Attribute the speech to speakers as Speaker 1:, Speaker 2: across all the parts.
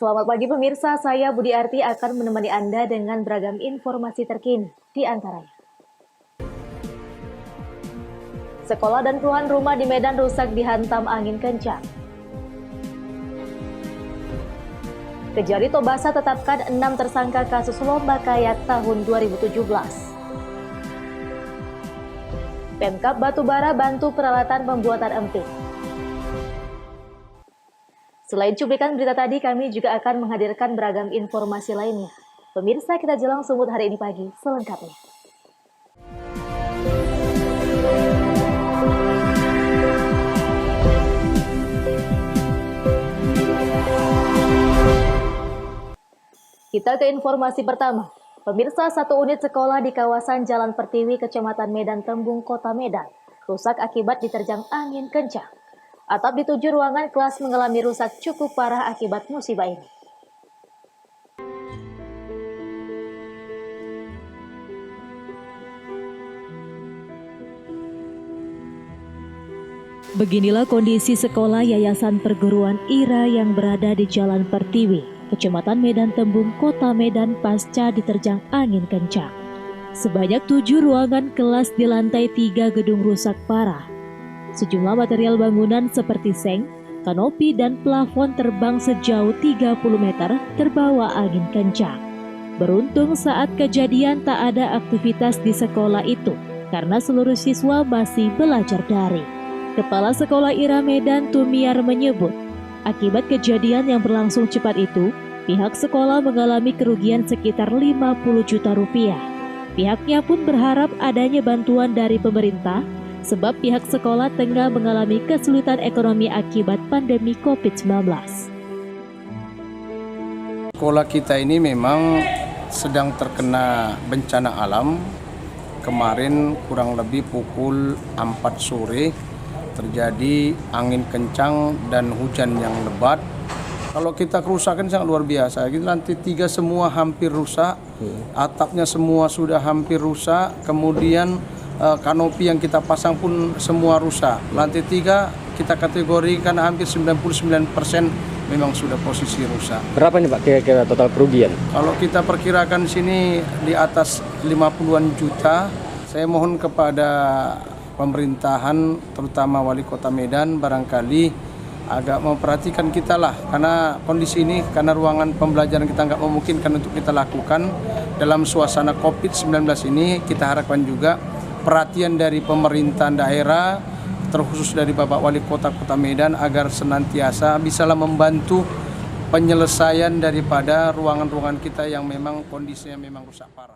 Speaker 1: Selamat pagi pemirsa, saya Budi Arti akan menemani Anda dengan beragam informasi terkini di antaranya. Sekolah dan puluhan rumah di Medan rusak dihantam angin kencang. Kejari Tobasa tetapkan 6 tersangka kasus lomba kayak tahun 2017. Pemkab Batubara bantu peralatan pembuatan emping. Selain cuplikan berita tadi, kami juga akan menghadirkan beragam informasi lainnya. Pemirsa, kita jelang sumut hari ini pagi selengkapnya. Kita ke informasi pertama. Pemirsa, satu unit sekolah di kawasan Jalan Pertiwi, Kecamatan Medan Tembung, Kota Medan, rusak akibat diterjang angin kencang. Atap di 7 ruangan kelas mengalami rusak cukup parah akibat musibah ini. Beginilah kondisi sekolah Yayasan Perguruan Ira yang berada di Jalan Pertiwi, Kecamatan Medan Tembung, Kota Medan pasca diterjang angin kencang. Sebanyak 7 ruangan kelas di lantai 3 gedung rusak parah. Sejumlah material bangunan seperti seng, kanopi, dan plafon terbang sejauh 30 meter terbawa angin kencang. Beruntung saat kejadian tak ada aktivitas di sekolah itu karena seluruh siswa masih belajar daring. Kepala Sekolah Ira Medan Tumiar menyebut, akibat kejadian yang berlangsung cepat itu, pihak sekolah mengalami kerugian sekitar 50 juta rupiah. Pihaknya pun berharap adanya bantuan dari pemerintah sebab pihak sekolah tengah mengalami kesulitan ekonomi akibat pandemi COVID-19.
Speaker 2: Sekolah kita ini memang sedang terkena bencana alam. Kemarin kurang lebih pukul 4 sore terjadi angin kencang dan hujan yang lebat. Kalau kita kerusakan sangat luar biasa. Lantai 3 semua hampir rusak, atapnya semua sudah hampir rusak, kemudian kanopi yang kita pasang pun semua rusak. Lantai 3 kita kategorikan hampir 99% memang sudah posisi rusak.
Speaker 3: Berapa nih Pak kira-kira total kerugian?
Speaker 2: Kalau kita perkirakan sini di atas 50-an juta. Saya mohon kepada pemerintahan terutama Wali Kota Medan barangkali agak memperhatikan kita lah, karena kondisi ini, karena ruangan pembelajaran kita nggak memungkinkan untuk kita lakukan dalam suasana COVID-19 ini. Kita harapkan juga perhatian dari pemerintahan daerah, terkhusus dari Bapak Wali Kota Medan, agar senantiasa bisalah membantu penyelesaian daripada ruangan-ruangan kita yang memang kondisinya memang rusak parah.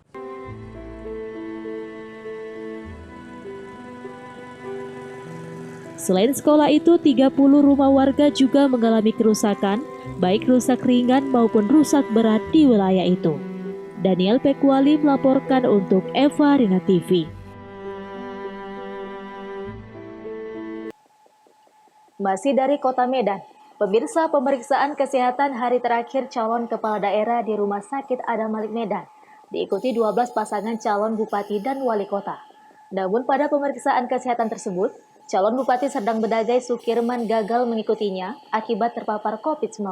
Speaker 1: Selain sekolah itu, 30 rumah warga juga mengalami kerusakan, baik rusak ringan maupun rusak berat di wilayah itu. Daniel Pekwali melaporkan untuk Eva Rina TV. Masih dari Kota Medan, pemirsa, pemeriksaan kesehatan hari terakhir calon kepala daerah di Rumah Sakit Adam Malik Medan diikuti 12 pasangan calon bupati dan wali kota. Namun pada pemeriksaan kesehatan tersebut, calon Bupati Serdang Bedagai Sukirman gagal mengikutinya akibat terpapar COVID-19.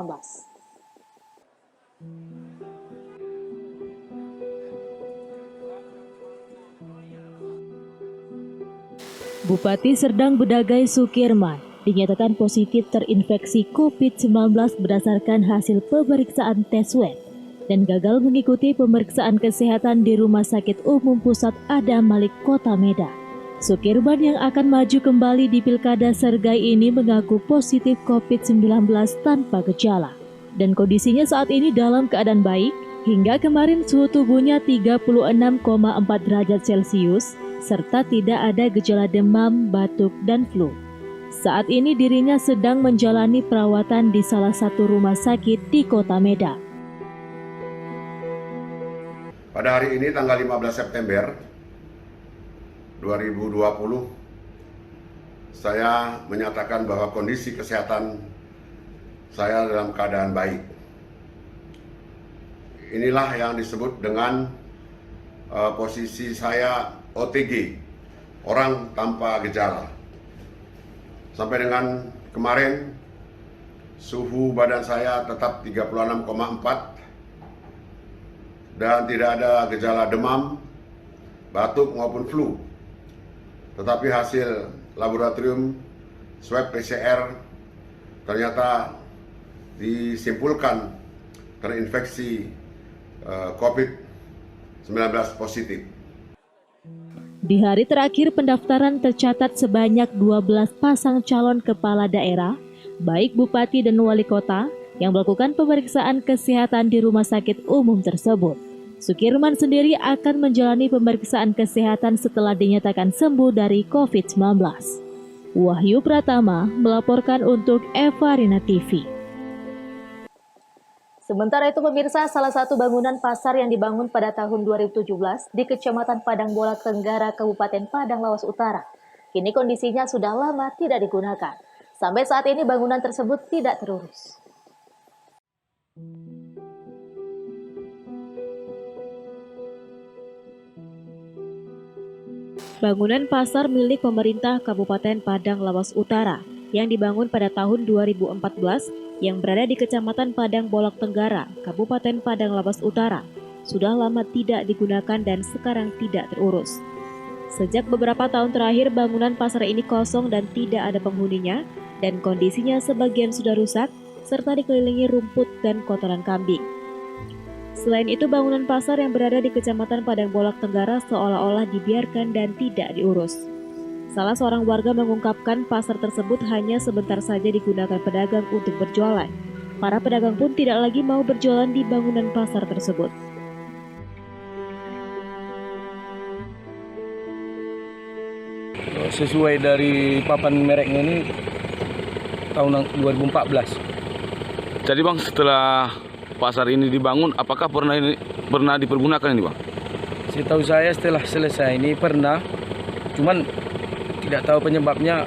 Speaker 1: Bupati Serdang Bedagai Sukirman dinyatakan positif terinfeksi COVID-19 berdasarkan hasil pemeriksaan tes swab dan gagal mengikuti pemeriksaan kesehatan di Rumah Sakit Umum Pusat Adam Malik, Kota Medan. Sukirman yang akan maju kembali di Pilkada Sergai ini mengaku positif COVID-19 tanpa gejala dan kondisinya saat ini dalam keadaan baik. Hingga kemarin suhu tubuhnya 36,4 derajat Celcius serta tidak ada gejala demam, batuk, dan flu. Saat ini dirinya sedang menjalani perawatan di salah satu rumah sakit di Kota Medan.
Speaker 4: Pada hari ini tanggal 15 September 2020, saya menyatakan bahwa kondisi kesehatan saya dalam keadaan baik. Inilah yang disebut dengan posisi saya OTG, orang tanpa gejala. Sampai dengan kemarin suhu badan saya tetap 36,4 dan tidak ada gejala demam, batuk maupun flu. Tetapi hasil laboratorium swab PCR ternyata disimpulkan terinfeksi COVID-19 positif.
Speaker 1: Di hari terakhir pendaftaran tercatat sebanyak 12 pasang calon kepala daerah, baik bupati dan wali kota, yang melakukan pemeriksaan kesehatan di rumah sakit umum tersebut. Sukirman sendiri akan menjalani pemeriksaan kesehatan setelah dinyatakan sembuh dari COVID-19. Wahyu Pratama melaporkan untuk Eva Rina TV. Sementara itu pemirsa, salah satu bangunan pasar yang dibangun pada tahun 2017 di Kecamatan Padang Bolak Tenggara, Kabupaten Padang Lawas Utara, kini kondisinya sudah lama tidak digunakan. Sampai saat ini bangunan tersebut tidak terurus. Bangunan pasar milik pemerintah Kabupaten Padang Lawas Utara yang dibangun pada tahun 2014 yang berada di Kecamatan Padang Bolak Tenggara, Kabupaten Padang Lawas Utara, sudah lama tidak digunakan dan sekarang tidak terurus. Sejak beberapa tahun terakhir bangunan pasar ini kosong dan tidak ada penghuninya, dan kondisinya sebagian sudah rusak serta dikelilingi rumput dan kotoran kambing. Selain itu, bangunan pasar yang berada di Kecamatan Padang Bolak Tenggara seolah-olah dibiarkan dan tidak diurus. Salah seorang warga mengungkapkan pasar tersebut hanya sebentar saja digunakan pedagang untuk berjualan. Para pedagang pun tidak lagi mau berjualan di bangunan pasar tersebut.
Speaker 2: Sesuai dari papan mereknya ini tahun 2014.
Speaker 5: Jadi Bang, setelah pasar ini dibangun, apakah pernah dipergunakan ini Bang?
Speaker 2: Setahu saya setelah selesai ini pernah, cuman tidak tahu penyebabnya,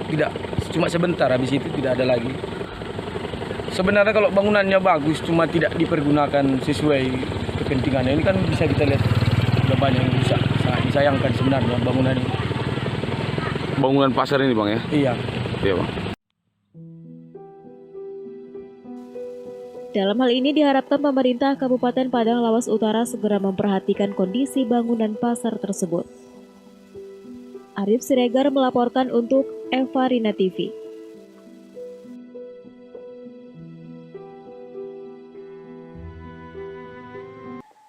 Speaker 2: tidak, cuma sebentar, habis itu tidak ada lagi. Sebenarnya kalau bangunannya bagus, cuma tidak dipergunakan sesuai kepentingannya, ini kan bisa kita lihat sudah banyak yang rusak. Disayangkan sebenarnya bangunan ini.
Speaker 5: Bangunan pasar ini Bang ya?
Speaker 2: Iya.
Speaker 5: Iya Bang.
Speaker 1: Dalam hal ini diharapkan pemerintah Kabupaten Padang Lawas Utara segera memperhatikan kondisi bangunan pasar tersebut. Arif Siregar melaporkan untuk Eva Rina TV.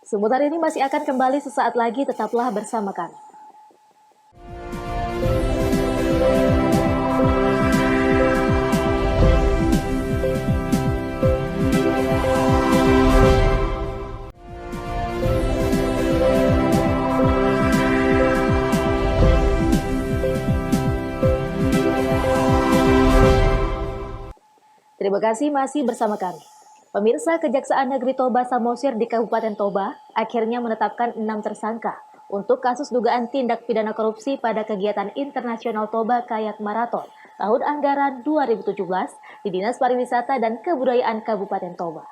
Speaker 1: Seputar ini masih akan kembali sesaat lagi, tetaplah bersama kami. Terima kasih masih bersama kami. Pemirsa, Kejaksaan Negeri Toba Samosir di Kabupaten Toba akhirnya menetapkan 6 tersangka untuk kasus dugaan tindak pidana korupsi pada kegiatan internasional Toba Kayak Marathon tahun anggaran 2017 di Dinas Pariwisata dan Kebudayaan Kabupaten Toba.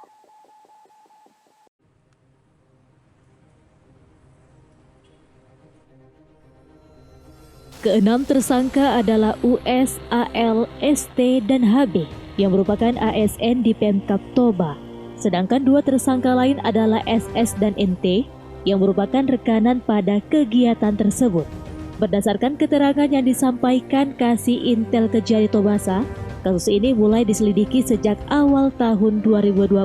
Speaker 1: Keenam tersangka adalah US, AL, ST, dan HB yang merupakan ASN di Pemkab Toba. Sedangkan 2 tersangka lain adalah SS dan NT yang merupakan rekanan pada kegiatan tersebut. Berdasarkan keterangan yang disampaikan Kasih Intel Kejari Tobasa, kasus ini mulai diselidiki sejak awal tahun 2020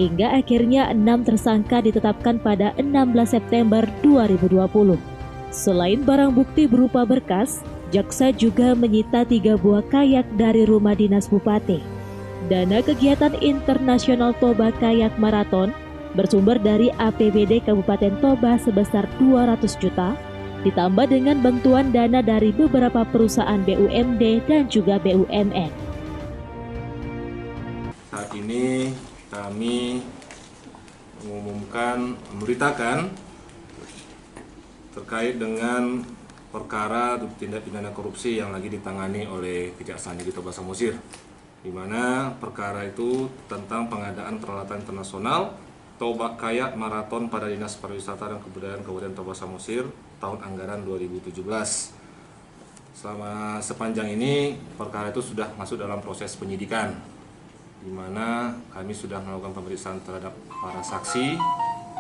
Speaker 1: hingga akhirnya 6 tersangka ditetapkan pada 16 September 2020. Selain barang bukti berupa berkas, jaksa juga menyita 3 buah kayak dari rumah dinas bupati. Dana kegiatan internasional Toba Kayak Marathon bersumber dari APBD Kabupaten Toba sebesar 200 juta, ditambah dengan bantuan dana dari beberapa perusahaan BUMD dan juga BUMN.
Speaker 6: Saat ini kami memberitakan terkait dengan perkara tindak pidana korupsi yang lagi ditangani oleh Kejaksaan Negeri Toba Samosir, di mana perkara itu tentang pengadaan peralatan internasional Toba Kayak Marathon pada Dinas Pariwisata dan Kebudayaan Kabupaten Toba Samosir tahun anggaran 2017. Sepanjang ini perkara itu sudah masuk dalam proses penyidikan, di mana kami sudah melakukan pemeriksaan terhadap para saksi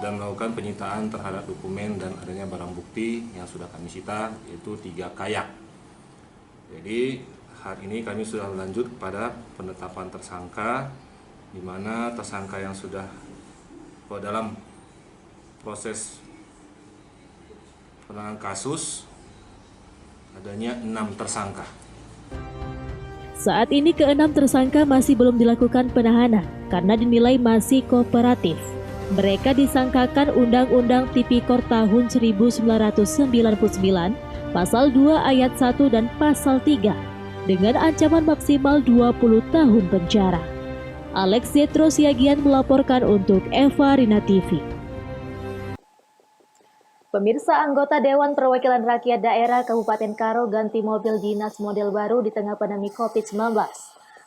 Speaker 6: dan melakukan penyitaan terhadap dokumen dan adanya barang bukti yang sudah kami sita, yaitu 3 kayak. Jadi hari ini kami sudah lanjut pada penetapan tersangka, di mana tersangka yang sudah dalam proses penanganan kasus adanya 6 tersangka.
Speaker 1: Saat ini ke-6 tersangka masih belum dilakukan penahanan karena dinilai masih kooperatif. Mereka disangkakan Undang-Undang Tipikor tahun 1999, Pasal 2 Ayat 1 dan Pasal 3, dengan ancaman maksimal 20 tahun penjara. Alex Zetro Siagian melaporkan untuk Eva Rina TV. Pemirsa, anggota Dewan Perwakilan Rakyat Daerah Kabupaten Karo ganti mobil dinas model baru di tengah pandemi COVID-19.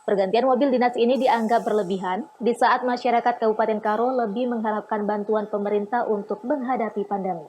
Speaker 1: Pergantian mobil dinas ini dianggap berlebihan di saat masyarakat Kabupaten Karo lebih mengharapkan bantuan pemerintah untuk menghadapi pandemi.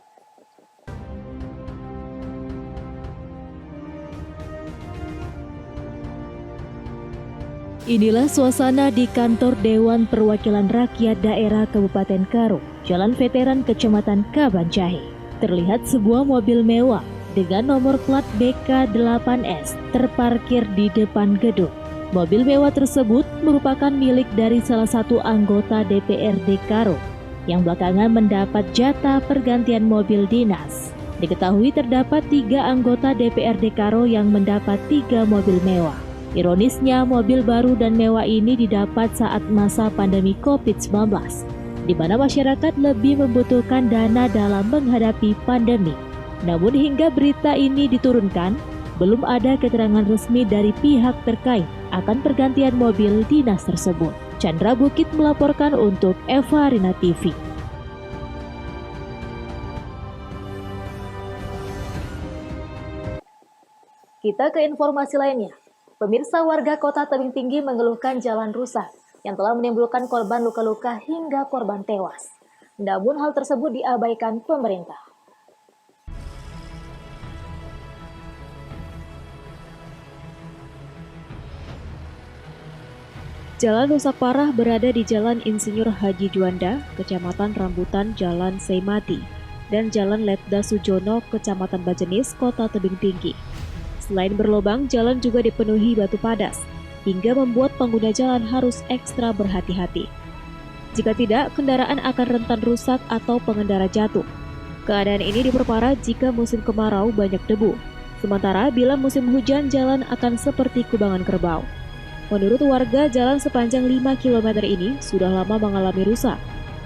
Speaker 1: Inilah suasana di kantor Dewan Perwakilan Rakyat Daerah Kabupaten Karo, Jalan Veteran Kecamatan Kabanjahe. Terlihat sebuah mobil mewah dengan nomor plat BK8S terparkir di depan gedung. Mobil mewah tersebut merupakan milik dari salah satu anggota DPRD Karo yang belakangan mendapat jatah pergantian mobil dinas. Diketahui terdapat 3 anggota DPRD Karo yang mendapat 3 mobil mewah. Ironisnya, mobil baru dan mewah ini didapat saat masa pandemi COVID-19, di mana masyarakat lebih membutuhkan dana dalam menghadapi pandemi. Namun hingga berita ini diturunkan, belum ada keterangan resmi dari pihak terkait akan pergantian mobil dinas tersebut. Chandra Bukit melaporkan untuk Eva Rina TV. Kita ke informasi lainnya. Pemirsa, warga Kota Tebing Tinggi mengeluhkan jalan rusak yang telah menimbulkan korban luka-luka hingga korban tewas. Namun hal tersebut diabaikan pemerintah. Jalan rusak parah berada di Jalan Insinyur Haji Juanda, Kecamatan Rambutan, Jalan Seimati, dan Jalan Letda Sujono, Kecamatan Bajenis, Kota Tebing Tinggi. Selain berlobang, jalan juga dipenuhi batu padas, hingga membuat pengguna jalan harus ekstra berhati-hati. Jika tidak, kendaraan akan rentan rusak atau pengendara jatuh. Keadaan ini diperparah jika musim kemarau banyak debu. Sementara bila musim hujan, jalan akan seperti kubangan kerbau. Menurut warga, jalan sepanjang 5 km ini sudah lama mengalami rusak.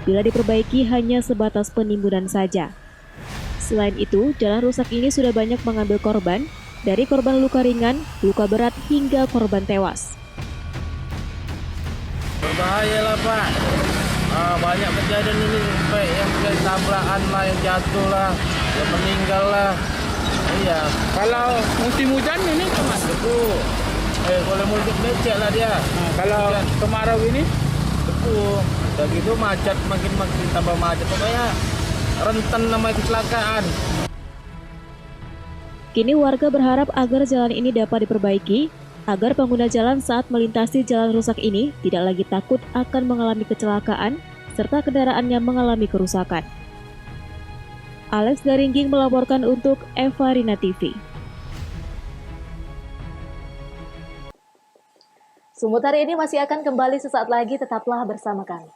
Speaker 1: Bila diperbaiki hanya sebatas penimbunan saja. Selain itu, jalan rusak ini sudah banyak mengambil korban, dari korban luka ringan, luka berat, hingga korban tewas.
Speaker 2: Berbahaya lah Pak. Banyak kejadian ini sampai yang kayak tabrakan lah, yang jatuh lah, yang meninggal lah. Iya. Kalau musim hujan ini cuma debu. Kalau musim becek lah dia. Kalau hujan. Kemarau ini debu. Udah gitu macet, makin tambah macet. Pokoknya rentan nama kecelakaan.
Speaker 1: Kini warga berharap agar jalan ini dapat diperbaiki, agar pengguna jalan saat melintasi jalan rusak ini tidak lagi takut akan mengalami kecelakaan, serta kendaraannya mengalami kerusakan. Alex Daringging melaporkan untuk Eva Rina TV. Sumut hari ini masih akan kembali sesaat lagi, tetaplah bersama kami.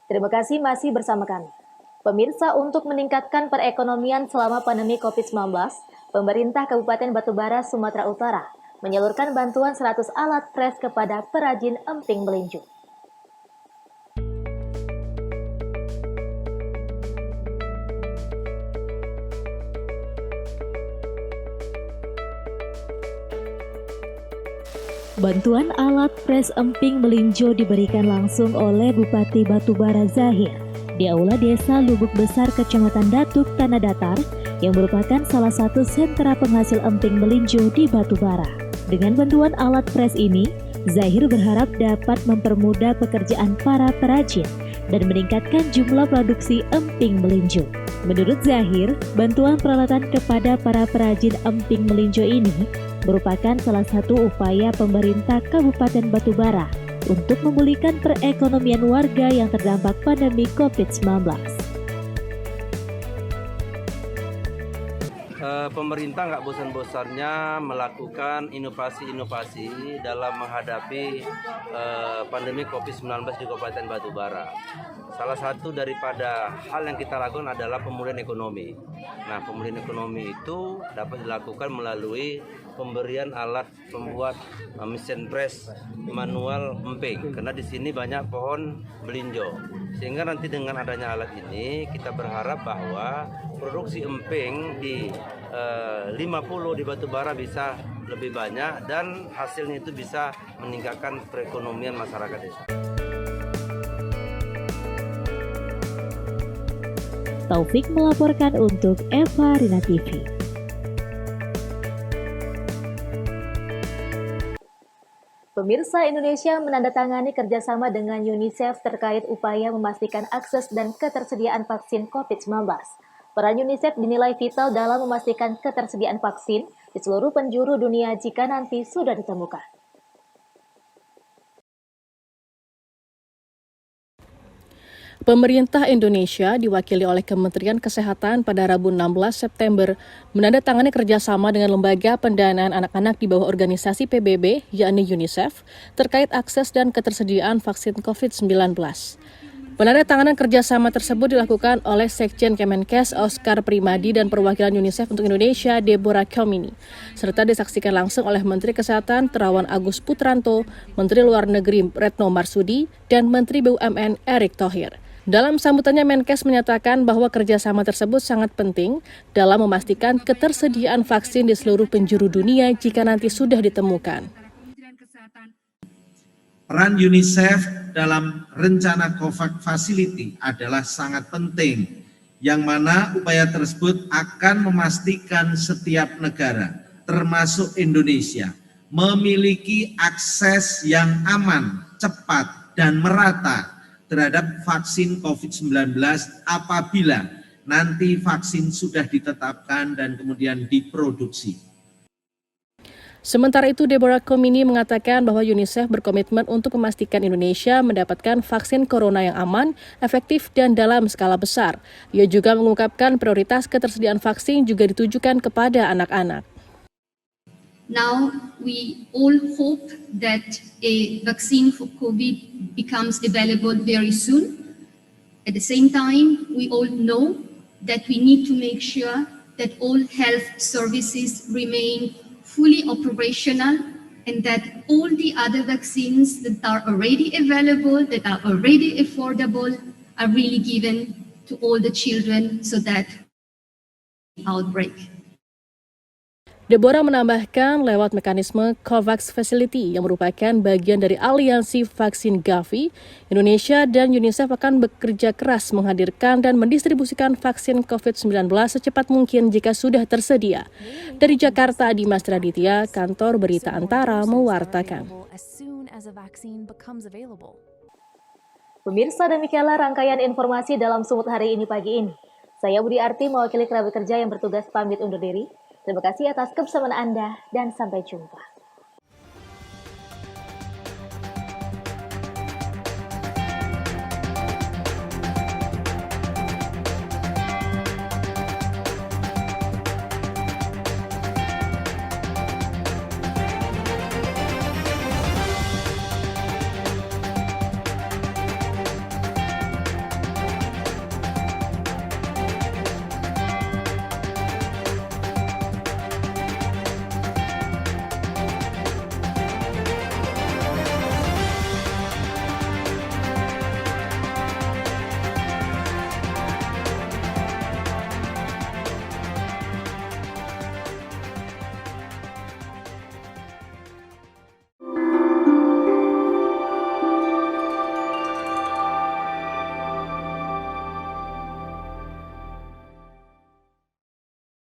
Speaker 1: Terima kasih masih bersama kami. Pemirsa, untuk meningkatkan perekonomian selama pandemi COVID-19, pemerintah Kabupaten Batubara, Sumatera Utara menyalurkan bantuan 100 alat pres kepada perajin emping melinjo. Bantuan alat pres emping melinjo diberikan langsung oleh Bupati Batubara Zahir di Aula Desa Lubuk Besar, Kecamatan Datuk, Tanah Datar, yang merupakan salah satu sentra penghasil emping melinjo di Batubara. Dengan bantuan alat pres ini, Zahir berharap dapat mempermudah pekerjaan para perajin dan meningkatkan jumlah produksi emping melinjo. Menurut Zahir, bantuan peralatan kepada para perajin emping melinjo ini merupakan salah satu upaya pemerintah Kabupaten Batubara untuk memulihkan perekonomian warga yang terdampak pandemi COVID-19.
Speaker 7: Pemerintah nggak bosan-bosannya melakukan inovasi-inovasi dalam menghadapi pandemi COVID-19 di Kabupaten Batubara. Salah satu daripada hal yang kita lakukan adalah pemulihan ekonomi. Nah, pemulihan ekonomi itu dapat dilakukan melalui pemberian alat pembuat mesin pres manual emping, karena di sini banyak pohon melinjo. Sehingga nanti dengan adanya alat ini kita berharap bahwa produksi emping di 50 di Batubara bisa lebih banyak dan hasilnya itu bisa meningkatkan perekonomian masyarakat desa.
Speaker 1: Taufik melaporkan untuk Eva Rina TV. Pemirsa, Indonesia menandatangani kerjasama dengan UNICEF terkait upaya memastikan akses dan ketersediaan vaksin COVID-19. Peran UNICEF dinilai vital dalam memastikan ketersediaan vaksin di seluruh penjuru dunia jika nanti sudah ditemukan.
Speaker 8: Pemerintah Indonesia diwakili oleh Kementerian Kesehatan pada Rabu 16 September menandatangani kerjasama dengan Lembaga Pendanaan Anak-anak di bawah organisasi PBB, yakni UNICEF, terkait akses dan ketersediaan vaksin COVID-19. Penandatanganan kerjasama tersebut dilakukan oleh Sekjen Kemenkes Oscar Primadi dan perwakilan UNICEF untuk Indonesia Deborah Comini, serta disaksikan langsung oleh Menteri Kesehatan Terawan Agus Putranto, Menteri Luar Negeri Retno Marsudi, dan Menteri BUMN Erick Thohir. Dalam sambutannya, Menkes menyatakan bahwa kerjasama tersebut sangat penting dalam memastikan ketersediaan vaksin di seluruh penjuru dunia jika nanti sudah ditemukan.
Speaker 9: Peran UNICEF dalam rencana COVAX Facility adalah sangat penting, yang mana upaya tersebut akan memastikan setiap negara, termasuk Indonesia, memiliki akses yang aman, cepat, dan merata terhadap vaksin COVID-19 apabila nanti vaksin sudah ditetapkan dan kemudian diproduksi.
Speaker 8: Sementara itu, Deborah Comini mengatakan bahwa UNICEF berkomitmen untuk memastikan Indonesia mendapatkan vaksin corona yang aman, efektif, dan dalam skala besar. Ia juga mengungkapkan prioritas ketersediaan vaksin juga ditujukan kepada anak-anak.
Speaker 10: Now we all hope that a vaccine for COVID becomes available very soon. At the same time, we all know that we need to make sure that all health services remain fully operational and that all the other vaccines that are already available, that are already affordable, are really given to all the children so that outbreak.
Speaker 8: Deborah menambahkan lewat mekanisme COVAX Facility yang merupakan bagian dari aliansi vaksin Gavi, Indonesia dan UNICEF akan bekerja keras menghadirkan dan mendistribusikan vaksin COVID-19 secepat mungkin jika sudah tersedia. Dari Jakarta, Dimas Raditya, Kantor Berita Antara mewartakan.
Speaker 1: Pemirsa, demikianlah rangkaian informasi dalam Sumut hari ini pagi ini. Saya Budi Arti mewakili kerabat kerja yang bertugas pamit undur diri. Terima kasih atas kebersamaan Anda dan sampai jumpa.